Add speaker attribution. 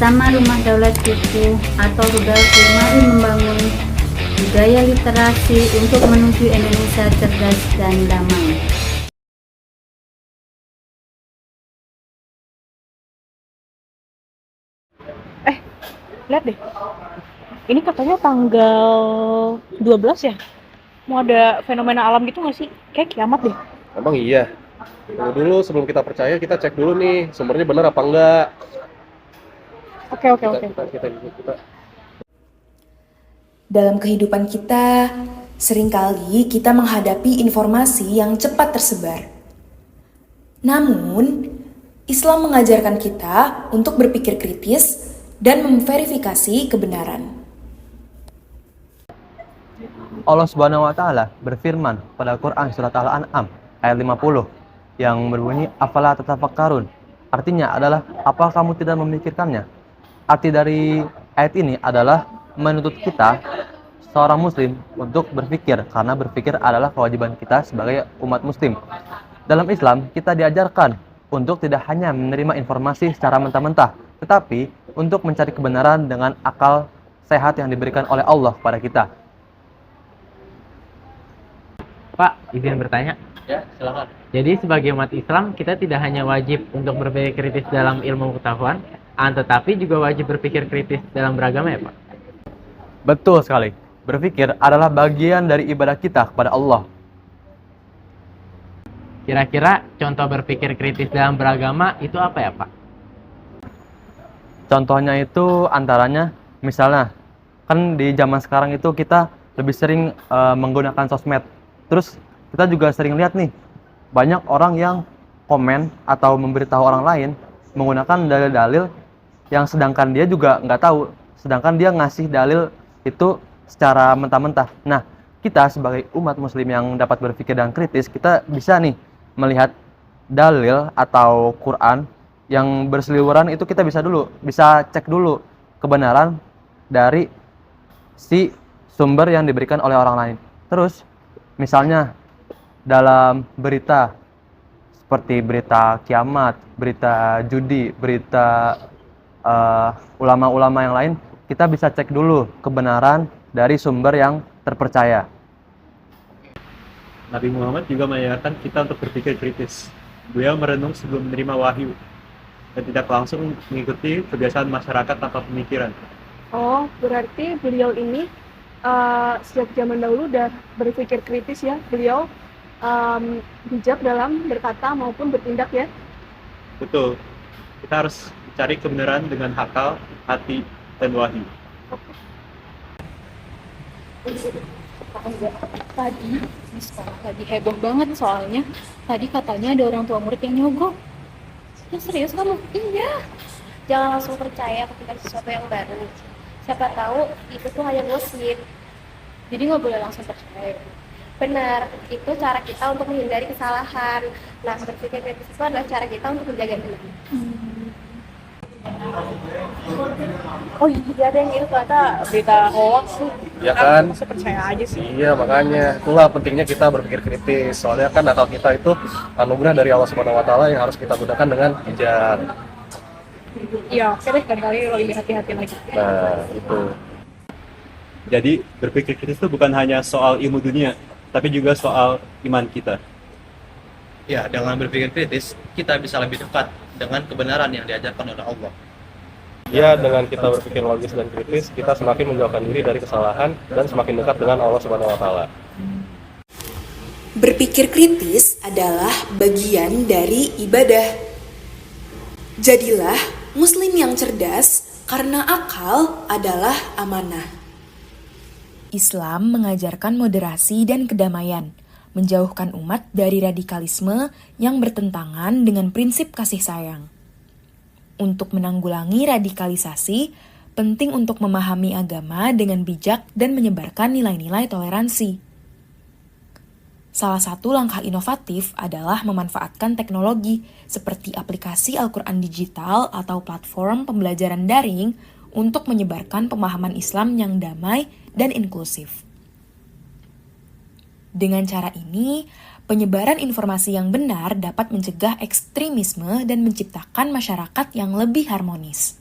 Speaker 1: Bersama Rumah Daulat Buku atau Rudalku, mari membangun budaya literasi untuk menuju Indonesia cerdas dan damai.
Speaker 2: Lihat deh, ini katanya tanggal 12 ya? Mau ada fenomena alam gitu nggak sih? Kayak kiamat deh.
Speaker 3: Emang iya? Tunggu dulu, sebelum kita percaya, kita cek dulu nih, sumbernya benar apa enggak.
Speaker 2: Oke.
Speaker 3: Kita.
Speaker 4: Dalam kehidupan kita, seringkali kita menghadapi informasi yang cepat tersebar. Namun, Islam mengajarkan kita untuk berpikir kritis dan memverifikasi kebenaran.
Speaker 5: Allah Subhanahu wa taala berfirman pada Quran surat Al-An'am ayat 50 yang berbunyi afala tatafakkarun. Artinya adalah apa kamu tidak memikirkannya? Arti dari ayat ini adalah menuntut kita seorang muslim untuk berpikir, karena berpikir adalah kewajiban kita sebagai umat muslim. Dalam Islam, kita diajarkan untuk tidak hanya menerima informasi secara mentah-mentah, tetapi untuk mencari kebenaran dengan akal sehat yang diberikan oleh Allah kepada kita.
Speaker 6: Pak, izin bertanya.
Speaker 5: Ya, silakan.
Speaker 6: Jadi sebagai umat Islam, kita tidak hanya wajib untuk berpikir kritis dalam ilmu pengetahuan, tetapi juga wajib berpikir kritis dalam beragama ya, Pak?
Speaker 5: Betul sekali. Berpikir adalah bagian dari ibadah kita kepada Allah.
Speaker 6: Kira-kira contoh berpikir kritis dalam beragama itu apa ya, Pak?
Speaker 5: Contohnya itu antaranya, misalnya, kan di zaman sekarang itu kita lebih sering menggunakan sosmed. Terus kita juga sering lihat nih, banyak orang yang komen atau memberitahu orang lain menggunakan dalil-dalil yang sedangkan dia juga nggak tahu, sedangkan dia ngasih dalil itu secara mentah-mentah. Nah, kita sebagai umat muslim yang dapat berpikir dan kritis, kita bisa nih melihat dalil atau Quran yang berseliweran itu, kita bisa cek dulu kebenaran dari si sumber yang diberikan oleh orang lain. Terus misalnya dalam berita seperti berita kiamat, berita judi, berita ulama-ulama yang lain, kita bisa cek dulu kebenaran dari sumber yang terpercaya.
Speaker 7: Nabi Muhammad juga mengajarkan kita untuk berpikir kritis. Beliau merenung sebelum menerima wahyu dan tidak langsung mengikuti kebiasaan masyarakat tanpa pemikiran.
Speaker 2: Oh, berarti beliau ini sejak zaman dahulu udah berpikir kritis ya. Beliau bijak dalam berkata maupun bertindak ya. Betul.
Speaker 7: Kita harus mencari kebenaran dengan akal, hati, dan wahyu.
Speaker 8: Tadi di sekolah tadi heboh banget soalnya. Tadi katanya ada orang tua murid yang nyogok. Ya serius kamu?
Speaker 9: Iya, jangan langsung percaya ketika sesuatu yang baru. Siapa tahu itu tuh hanya gosip.
Speaker 8: Jadi nggak boleh langsung percaya.
Speaker 9: Benar, itu cara kita untuk menghindari kesalahan. Nah, berpikir kritis itu adalah cara kita untuk menjaga diri.
Speaker 2: Oh iya, ada yang itu ternyata berita hoax tuh.
Speaker 3: Ya kan?
Speaker 2: Masa percaya aja sih.
Speaker 3: Iya, makanya itulah pentingnya kita berpikir kritis. Soalnya kan akal kita itu anugerah dari Allah Subhanahu wa taala yang harus kita gunakan dengan bijak.
Speaker 2: Iya, oke deh, kali lebih hati-hati lagi.
Speaker 3: Nah, itu.
Speaker 7: Jadi, berpikir kritis itu bukan hanya soal ilmu dunia, tapi juga soal iman kita.
Speaker 5: Ya, dengan berpikir kritis, kita bisa lebih dekat dengan kebenaran yang diajarkan oleh Allah.
Speaker 3: Ya, dengan kita berpikir logis dan kritis, kita semakin menjauhkan diri dari kesalahan dan semakin dekat dengan Allah Subhanahu wa taala.
Speaker 4: Berpikir kritis adalah bagian dari ibadah. Jadilah muslim yang cerdas karena akal adalah amanah. Islam mengajarkan moderasi dan kedamaian, menjauhkan umat dari radikalisme yang bertentangan dengan prinsip kasih sayang. Untuk menanggulangi radikalisasi, penting untuk memahami agama dengan bijak dan menyebarkan nilai-nilai toleransi. Salah satu langkah inovatif adalah memanfaatkan teknologi seperti aplikasi Al-Quran digital atau platform pembelajaran daring untuk menyebarkan pemahaman Islam yang damai dan inklusif. Dengan cara ini, penyebaran informasi yang benar dapat mencegah ekstremisme dan menciptakan masyarakat yang lebih harmonis.